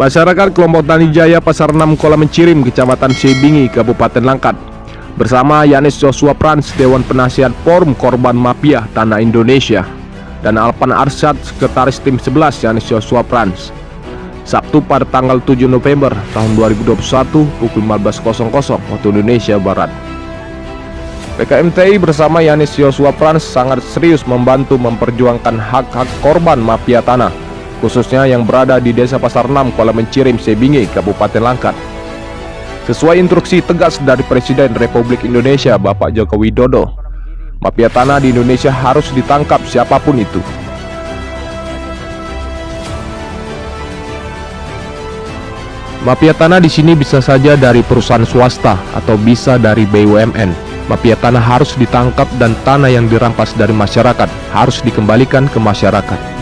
Masyarakat kelompok Tani Jaya Pasar 6 Kolam Mencirim, Kecamatan Sebingi, Kabupaten Langkat, bersama Yanis Joshua Frans, Dewan Penasihat Forum Korban Mafia Tanah Indonesia, dan Alpan Arsyad, Sekretaris Tim 11 Yanis Joshua Frans, Sabtu pada tanggal 7 November tahun 2021 pukul 15.00 waktu Indonesia Barat. PKMTI bersama Yanis Joshua Frans sangat serius membantu memperjuangkan hak-hak korban mafia tanah, khususnya yang berada di Desa Pasar 6 Kolam Mencirim, Sebingi, Kabupaten Langkat. Sesuai instruksi tegas dari Presiden Republik Indonesia Bapak Joko Widodo, mafia tanah di Indonesia harus ditangkap siapapun itu. Mafia tanah di sini bisa saja dari perusahaan swasta atau bisa dari BUMN. Mafia tanah harus ditangkap dan tanah yang dirampas dari masyarakat harus dikembalikan ke masyarakat.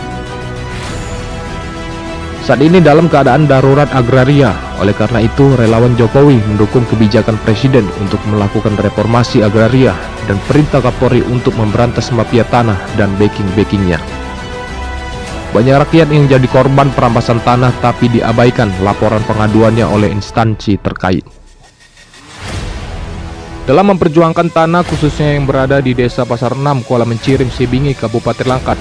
Saat ini dalam keadaan darurat agraria, oleh karena itu relawan Jokowi mendukung kebijakan Presiden untuk melakukan reformasi agraria dan perintah Kapolri untuk memberantas mafia tanah dan backing-backingnya. Banyak rakyat yang jadi korban perampasan tanah tapi diabaikan laporan pengaduannya oleh instansi terkait. Dalam memperjuangkan tanah khususnya yang berada di Desa Pasar 6 Kolam Mencirim, Sebingi, Kabupaten Langkat,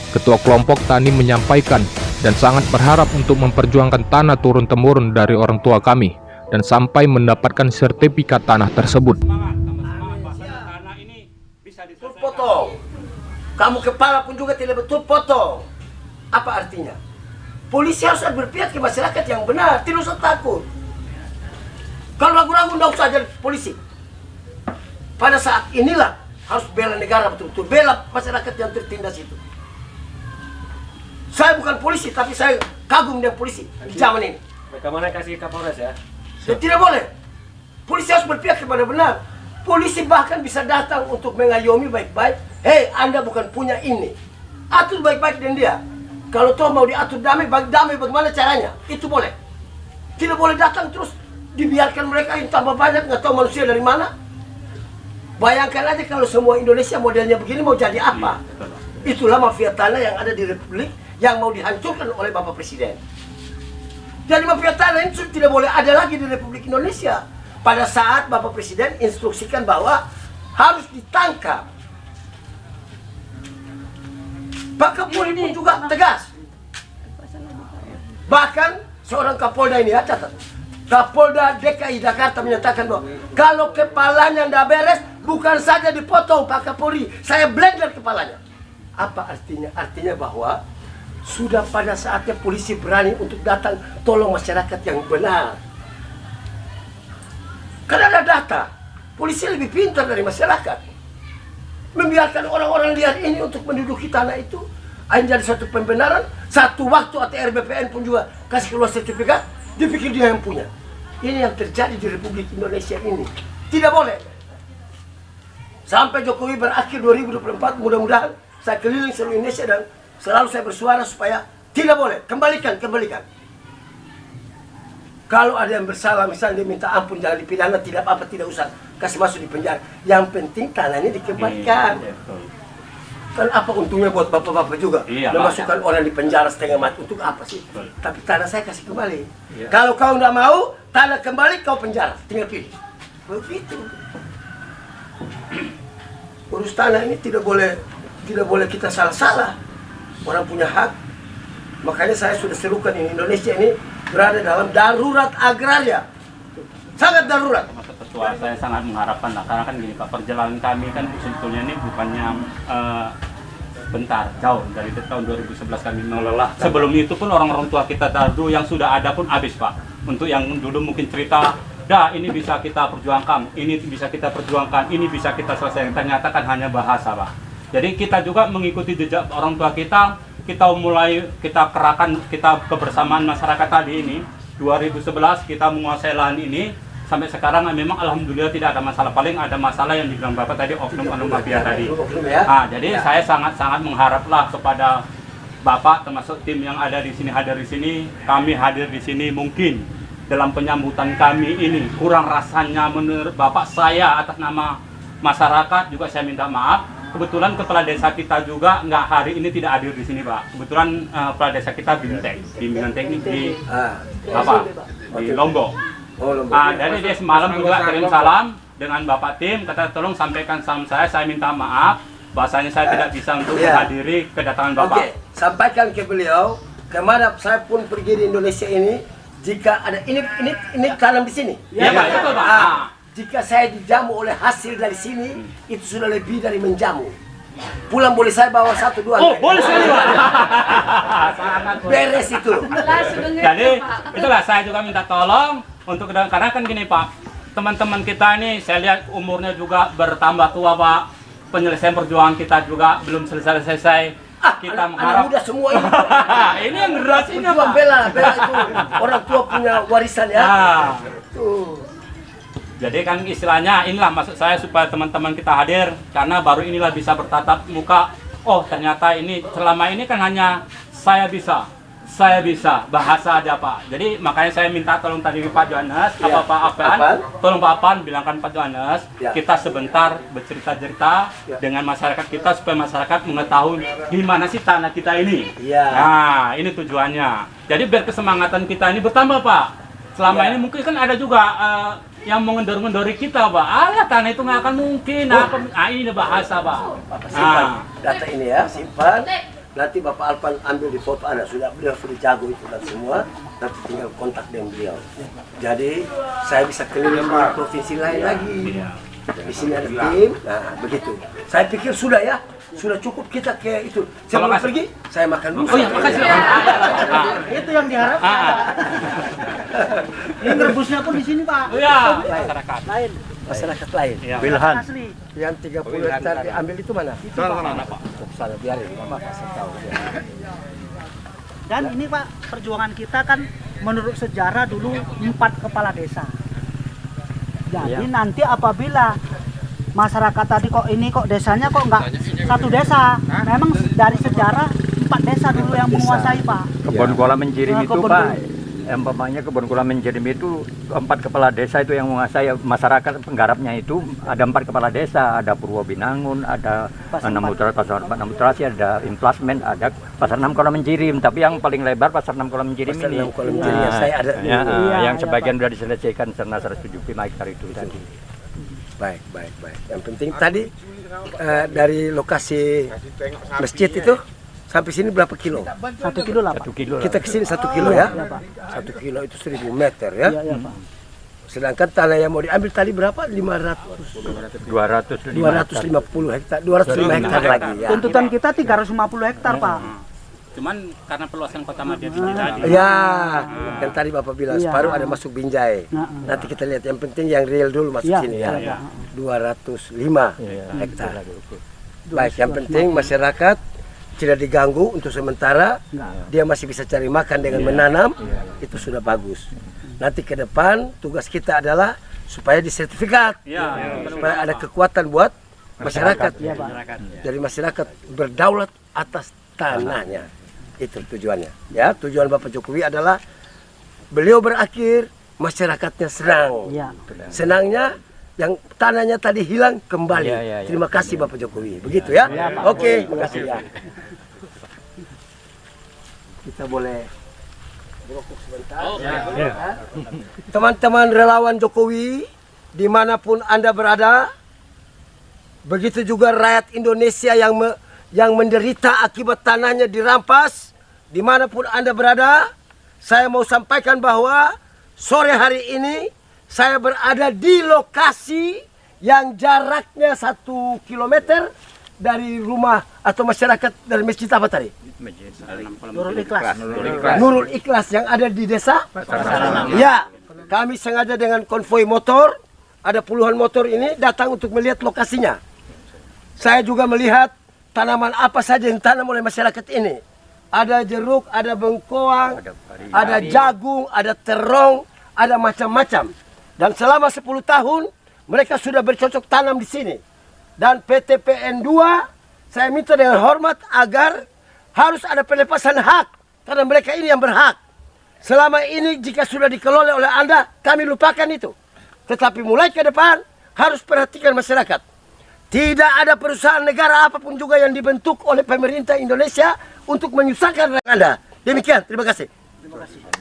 Ketua Kelompok Tani menyampaikan dan sangat berharap untuk memperjuangkan tanah turun-temurun dari orang tua kami dan sampai mendapatkan sertifikat tanah tersebut. Betul potong. Kamu kepala pun juga tidak betul potong. Apa artinya? Polisi harus berpihak ke masyarakat yang benar, tidak usah takut. Kalau ragu-ragu tidak usah jadi polisi. Pada saat inilah harus bela negara betul-betul, bela masyarakat yang tertindas itu. Saya bukan polisi, tapi saya kagum dengan polisi di zaman ini. Bagaimana kasih Kapolres ya? Tidak boleh. Polisi harus berpihak kepada benar. Polisi bahkan bisa datang untuk mengayomi baik-baik. Hei, Anda bukan punya ini. Atur baik-baik dengan dia. Kalau toh mau diatur damai bagaimana caranya? Itu boleh. Tidak boleh datang terus dibiarkan mereka yang tambah banyak, nggak tahu manusia dari mana. Bayangkan aja kalau semua Indonesia modelnya begini, mau jadi apa? Itulah mafia tanah yang ada di Republik yang mau dihancurkan oleh Bapak Presiden. Jadi mafia tanah itu tidak boleh ada lagi di Republik Indonesia. Pada saat Bapak Presiden instruksikan bahwa harus ditangkap. Pak Kapolri pun juga tegas. Bahkan seorang Kapolda ini, ya catat, Kapolda DKI Jakarta menyatakan bahwa kalau kepalanya tidak beres, bukan saja dipotong Pak Kapolri, saya blender kepalanya. Apa artinya? Artinya bahwa sudah pada saatnya polisi berani untuk datang tolong masyarakat yang benar. Karena ada data, polisi lebih pintar dari masyarakat. Membiarkan orang-orang liar ini untuk menduduki tanah itu hanya jadi suatu pembenaran. Satu waktu ATR BPN pun juga kasih keluar sertifikat, dipikir dia yang punya. Ini yang terjadi di Republik Indonesia ini. Tidak boleh. Sampai Jokowi berakhir 2024, mudah-mudahan saya keliling seluruh Indonesia dan selalu saya bersuara supaya tidak boleh. Kembalikan. Kalau ada yang bersalah, misalnya dia minta ampun, jangan dipidana, tidak apa-apa, tidak usah kasih masuk di penjara. Yang penting tanahnya dikembalikan. Kan apa untungnya buat bapak-bapak juga? Memasukkan orang di penjara setengah mati, untuk apa sih? Tapi tanah saya kasih kembali. Kalau kau tidak mau, tanah kembali, kau penjara. Tinggal pilih. Begitu. Urus tanah ini tidak boleh kita salah-salah. Orang punya hak. Makanya saya sudah serukan ini, Indonesia ini berada dalam darurat agraria. Sangat darurat. Ketua, saya sangat mengharapkan lah, karena kan gini Pak, perjalanan kami kan sebetulnya ini bukannya bentar, jauh dari tahun 2011 kami melelah. Sebelum itu pun orang-orang tua kita dulu yang sudah ada pun habis Pak. Untuk yang dulu mungkin cerita, ini bisa kita perjuangkan, ini bisa kita perjuangkan, ini bisa kita selesaikan. Ternyata kan hanya bahasa Pak. Jadi kita juga mengikuti jejak orang tua kita kerahkan kebersamaan masyarakat tadi ini. 2011 kita menguasai lahan ini. Sampai sekarang memang alhamdulillah tidak ada masalah. Paling ada masalah yang dibilang Bapak tadi, oknum mafia tadi. Jadi saya sangat-sangat mengharaplah kepada Bapak termasuk tim yang ada di sini, hadir di sini, kami hadir di sini, mungkin dalam penyambutan kami ini kurang rasanya menurut Bapak, saya atas nama masyarakat juga saya minta maaf. kebetulan kepala desa kita juga nggak hari ini tidak hadir di sini Pak. Kebetulan kepala desa kita bimbingan teknik di di Lombok. Oh, Lombok. Jadi dia semalam juga kirim salam dengan Bapak Tim, kata tolong sampaikan salam saya minta maaf bahasanya saya tidak bisa untuk menghadiri kedatangan Bapak. Oke, sampaikan ke beliau kemana saya pun pergi di Indonesia ini, jika ada ini tanam di sini. Iya Pak, betul Pak. Jika saya dijamu oleh hasil dari sini, itu sudah lebih dari menjamu. Pulang boleh saya bawa 1, 2. Oh, boleh sekali Pak. Beres itu. Jadi itulah saya juga minta tolong untuk karena kan gini Pak, teman-teman kita ini saya lihat umurnya juga bertambah tua Pak. Penyelesaian perjuangan kita juga belum selesai. Kita anak mengharap muda semua ini. ini yang generasinya Pak. Bela itu orang tua punya warisan ya. Tuh. Jadi kan istilahnya inilah maksud saya supaya teman-teman kita hadir karena baru inilah bisa bertatap muka. Oh ternyata ini selama ini kan hanya saya bisa bahasa aja Pak. Jadi makanya saya minta tolong tadi Pak Johannes, tolong Pak Apan bilangkan Pak Johannes, kita sebentar bercerita-cerita dengan masyarakat kita supaya masyarakat mengetahui gimana sih tanah kita ini. Nah ini tujuannya. Jadi biar kesemangatan kita ini bertambah Pak. Selama ini mungkin kan ada juga yang mengendor-endori kita Pak. Alah tanah itu nggak akan mungkin. Ini bahasa Pak. Bapak simpan data ini ya, simpan. Nanti Bapak Alpan ambil di foto Anda, beliau sudah jago itu dan semua, nanti tinggal kontak dengan beliau. Jadi saya bisa keliling di provinsi lain lagi. Di sini ada tim, nah begitu. Saya pikir sudah ya, sudah cukup kita ke itu. Sebelum pergi, saya makan dulu. Oh iya, makasih. Itu yang diharapkan. Ini rebusnya pun di sini Pak. Iya, masyarakat Lain, masyarakat lain. Wilhan. Asli. Yang 30 hektar diambil itu mana? Itu Pak. Sana biarin, Bapak kasih tahu. Dan ini Pak, perjuangan kita kan menurut sejarah dulu 4 kepala desa. Jadi nanti apabila masyarakat tadi kok desanya kok nggak satu desa, memang dari sejarah 4 desa dulu yang menguasai Pak. Kebun Kolam Menjirim itu Pak, umpamanya Kebun Kolam Menjirim itu 4 kepala desa itu yang menguasai masyarakat penggarapnya itu ada 4 kepala desa, ada Purwobinangun, ada Pasar 4 Namutrasi, ada Implasmen, ada Pasar 6 Kolam Menjirim. Tapi yang paling lebar Pasar 6 Kolam Menjirim Pasar ini. 6 Kolam Menjirim yang saya ada. Yang sebagian sudah diselesaikan karena 175 hektar itu tadi. Baik. Yang penting tadi dari lokasi masjid itu sampai sini berapa kilo? 1 kilo lah Pak. 1 kilo. Kita kesini 1 kilo ya? 1 kilo itu 1000 meter ya? Iya Pak. Sedangkan tanah yang mau diambil tadi berapa? 250 hektar, 205 hektar lagi ya. Tuntutan kita 350 hektar Pak. Cuman karena perluasan kota Madia tinggi tadi. Ya, yang tadi Bapak bilang separuh ada masuk Binjai. Nanti kita lihat, yang penting yang real dulu masuk sini ya. 205 hektar. Baik, yang penting masyarakat tidak diganggu untuk sementara, dia masih bisa cari makan dengan menanam, itu sudah bagus. Nanti ke depan tugas kita adalah supaya disertifikat, supaya ada kekuatan buat masyarakat. Dari masyarakat berdaulat atas tanahnya, itu tujuannya. Ya, tujuan Bapak Jokowi adalah beliau berakhir, masyarakatnya senang. Senangnya yang tanahnya tadi hilang kembali. Terima kasih Bapak Jokowi. Begitu ya? Oke, terima kasih ya. Kita boleh berokok sebentar. Teman-teman relawan Jokowi, dimanapun Anda berada, begitu juga rakyat Indonesia yang menderita akibat tanahnya dirampas, dimanapun Anda berada, saya mau sampaikan bahwa sore hari ini saya berada di lokasi yang jaraknya 1 kilometer dari rumah atau masyarakat dari masjid apa tadi? Nurul Ikhlas. Nurul Ikhlas yang ada di desa? Ya, kami sengaja dengan konvoi motor, ada puluhan motor ini datang untuk melihat lokasinya. Saya juga melihat tanaman apa saja yang ditanam oleh masyarakat ini. Ada jeruk, ada bengkoang, ada jagung, ada terong, ada macam-macam. Dan selama 10 tahun mereka sudah bercocok tanam di sini. Dan PT PN 2 saya minta dengan hormat agar harus ada pelepasan hak karena mereka ini yang berhak. Selama ini jika sudah dikelola oleh Anda, kami lupakan itu. Tetapi mulai ke depan harus perhatikan masyarakat. Tidak ada perusahaan negara apapun juga yang dibentuk oleh pemerintah Indonesia untuk menyusahkan rakyat Anda. Demikian, terima kasih. Terima kasih.